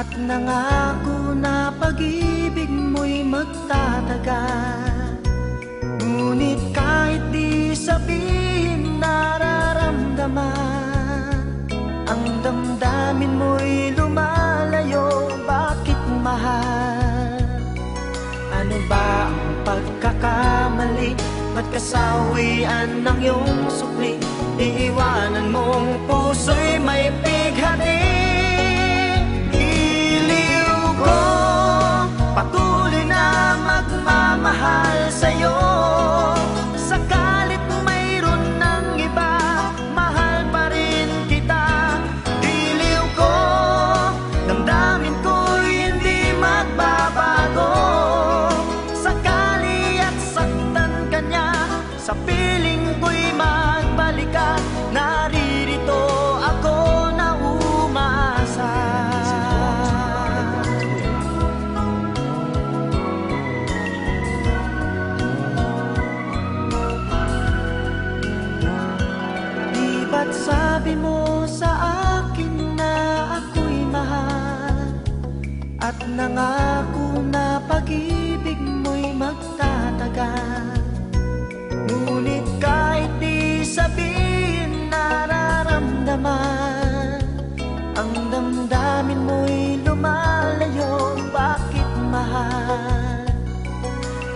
At nangako na pag-ibig mo'y magtatagal. Ngunit kahit di sabihin nararamdaman, ang damdamin mo'y lumalayo. Bakit mahal? Ano ba ang pagkakamali? Ba't kasawian ng iyong sukli? Iiwanan mong puso'y may pighati. Patuloy na magmamahal sa'yo. Sakalit mayroon ng iba, mahal pa rin kita. Diliw ko, damdamin ko'y hindi magbabago. Sakali at saktan ka niya, sa piling ko'y magbalik ka. Naririto ako na umasa. Ba't sabi mo sa akin na ako'y mahal? At nangako na pag-ibig mo'y magtatagal. Ngunit kahit di sabihin nararamdaman, ang damdamin mo'y lumalayo. Bakit mahal?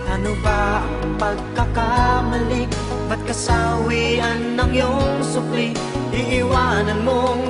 Ano ba ang pagkakamali? Ba't kasawian ng iyong sukli? Iiwanan mong